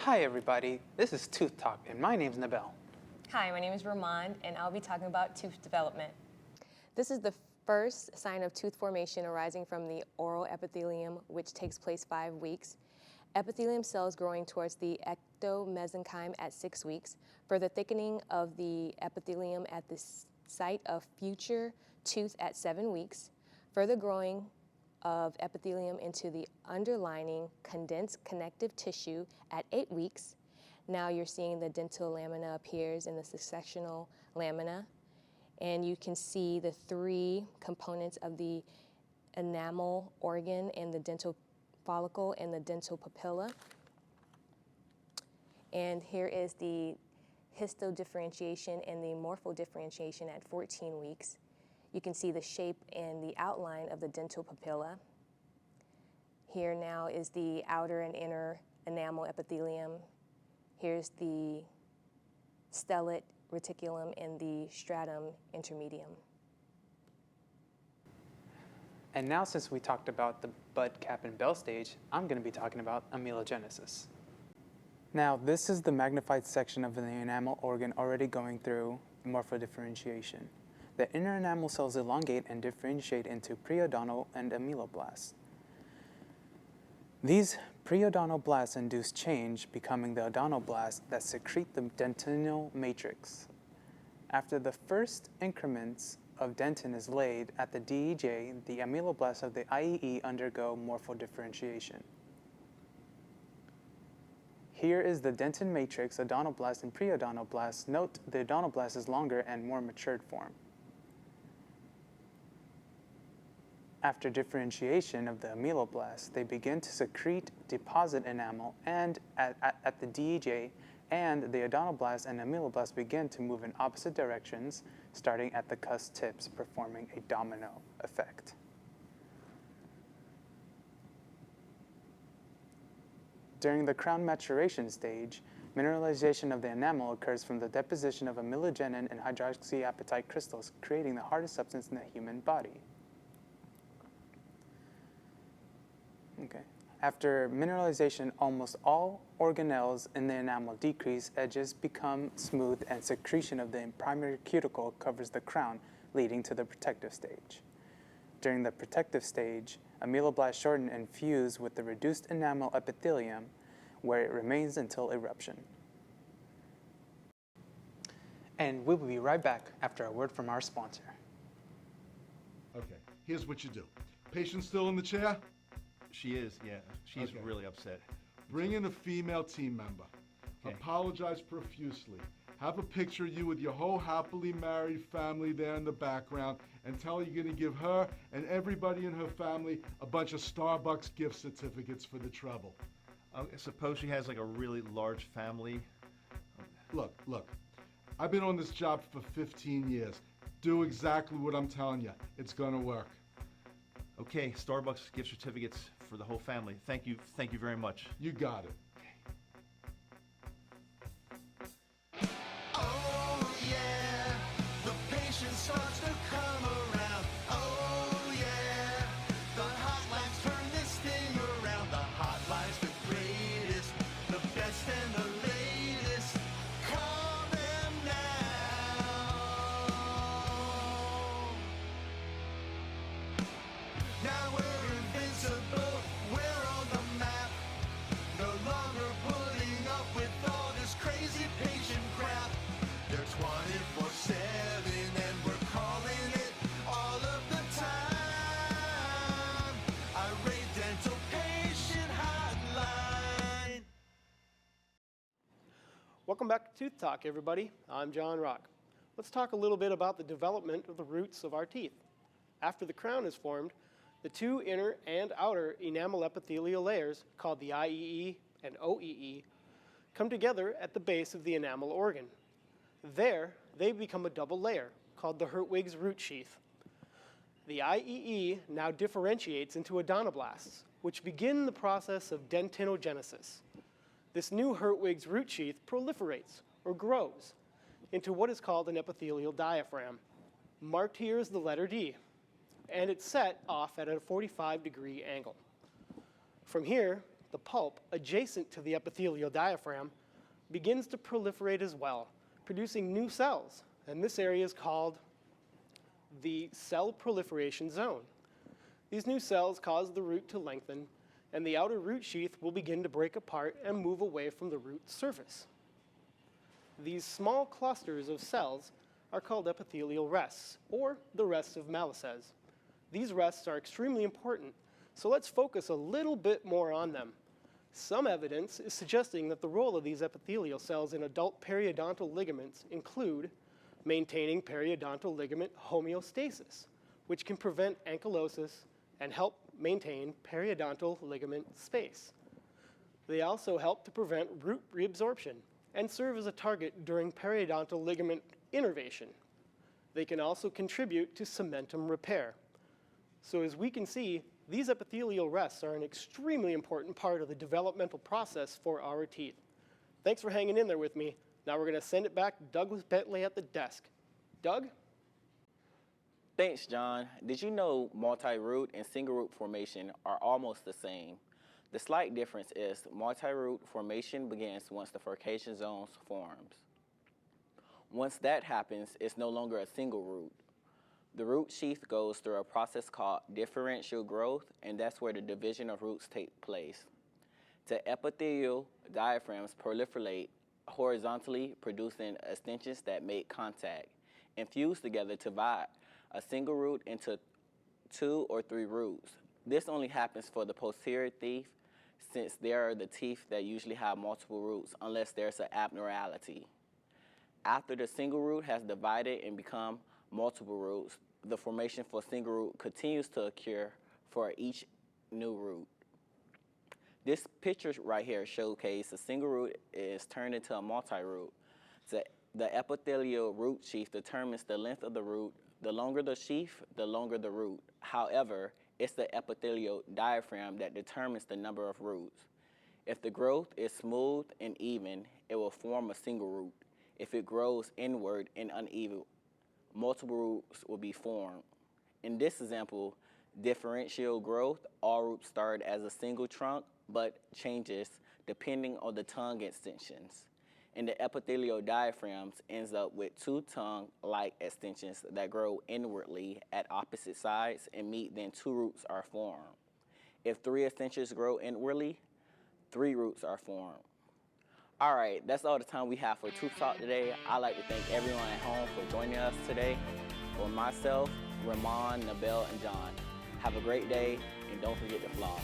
Hi everybody, this is Tooth Talk and my name's Nabel. Hi, my name is Ramond and I'll be talking about tooth development. This is the first sign of tooth formation arising from the oral epithelium, which takes place 5 weeks. Epithelium cells growing towards the ectomesenchyme at 6 weeks. Further thickening of the epithelium at the site of future tooth at 7 weeks. Further growing of epithelium into the underlining condensed connective tissue at 8 weeks. Now you're seeing the dental lamina appears in the successional lamina. And you can see the 3 components of the enamel organ and the dental follicle and the dental papilla. And here is the histodifferentiation and the morphodifferentiation at 14 weeks. You can see the shape and the outline of the dental papilla. Here now is the outer and inner enamel epithelium. Here's the stellate reticulum and the stratum intermedium. And now since we talked about the bud, cap, and bell stage, I'm going to be talking about amelogenesis. Now this is the magnified section of the enamel organ already going through morphodifferentiation. The inner enamel cells elongate and differentiate into preodontal and ameloblasts. These preodontoblasts induce change, becoming the odontoblasts that secrete the dentinal matrix. After the first increments of dentin is laid at the DEJ, the ameloblasts of the IEE undergo morphodifferentiation. Here is the dentin matrix, odontoblast and preodontoblast. Note the odontoblast is longer and more matured form. After differentiation of the ameloblasts, they begin to secrete deposit enamel and at the DEJ, and the odontoblasts and ameloblasts begin to move in opposite directions, starting at the cusp tips, performing a domino effect. During the crown maturation stage, mineralization of the enamel occurs from the deposition of amelogenin and hydroxyapatite crystals, creating the hardest substance in the human body. Okay. After mineralization, almost all organelles in the enamel decrease, edges become smooth, and secretion of the primary cuticle covers the crown, leading to the protective stage. During the protective stage, ameloblasts shorten and fuse with the reduced enamel epithelium, where it remains until eruption. And we will be right back after a word from our sponsor. Okay, here's what you do. Patient still in the chair? She is, yeah. She's Okay. really upset. Bring in a female team member. Okay. Apologize profusely. Have a picture of you with your whole happily married family there in the background, and tell her you're going to give her and everybody in her family a bunch of Starbucks gift certificates for the trouble. I suppose she has like a really large family. Look, I've been on this job for 15 years. Do exactly what I'm telling you. It's going to work. Okay, Starbucks gift certificates for the whole family. Thank you very much. You got it. Oh yeah, the patient starts to come around. Oh yeah, the hotlines turn this thing around. The hotline's the greatest, the best and the latest. Call them now. Now we're invincible, we're on the map. No longer putting up with all this crazy patient crap. They're 24/7 and we're calling it all of the time. Irate Dental Patient Hotline. Welcome back to Tooth Talk, everybody. I'm John Rock. Let's talk a little bit about the development of the roots of our teeth. After the crown is formed, the 2 inner and outer enamel epithelial layers, called the IEE and OEE, come together at the base of the enamel organ. There, they become a double layer, called the Hertwig's root sheath. The IEE now differentiates into odontoblasts, which begin the process of dentinogenesis. This new Hertwig's root sheath proliferates, or grows, into what is called an epithelial diaphragm. Marked here is the letter D, and it's set off at a 45-degree angle. From here, the pulp adjacent to the epithelial diaphragm begins to proliferate as well, producing new cells. And this area is called the cell proliferation zone. These new cells cause the root to lengthen, and the outer root sheath will begin to break apart and move away from the root surface. These small clusters of cells are called epithelial rests, or the rests of Malassez. These rests are extremely important, so let's focus a little bit more on them. Some evidence is suggesting that the role of these epithelial cells in adult periodontal ligaments include maintaining periodontal ligament homeostasis, which can prevent ankylosis and help maintain periodontal ligament space. They also help to prevent root reabsorption and serve as a target during periodontal ligament innervation. They can also contribute to cementum repair. So as we can see, these epithelial rests are an extremely important part of the developmental process for our teeth. Thanks for hanging in there with me. Now we're going to send it back to Douglas Bentley at the desk. Doug? Thanks, John. Did you know multi-root and single-root formation are almost the same? The slight difference is multi-root formation begins once the furcation zones forms. Once that happens, it's no longer a single root. The root sheath goes through a process called differential growth, and that's where the division of roots take place. The epithelial diaphragms proliferate horizontally, producing extensions that make contact and fuse together to divide a single root into 2 or 3 roots. This only happens for the posterior teeth, since they are the teeth that usually have multiple roots unless there's an abnormality. After the single root has divided and become multiple roots, the formation for single root continues to occur for each new root. This picture right here showcases a single root is turned into a multi-root. The epithelial root sheath determines the length of the root. The longer the sheath, the longer the root. However, it's the epithelial diaphragm that determines the number of roots. If the growth is smooth and even, it will form a single root. If it grows inward and uneven, multiple roots will be formed. In this example, differential growth, all roots start as a single trunk, but changes depending on the tongue extensions. And the epithelial diaphragms ends up with 2 tongue-like extensions that grow inwardly at opposite sides and meet, then 2 roots are formed. If 3 extensions grow inwardly, 3 roots are formed. All right, that's all the time we have for Tooth Talk today. I'd like to thank everyone at home for joining us today. For myself, Ramon, Nabel, and John, have a great day, and don't forget to floss.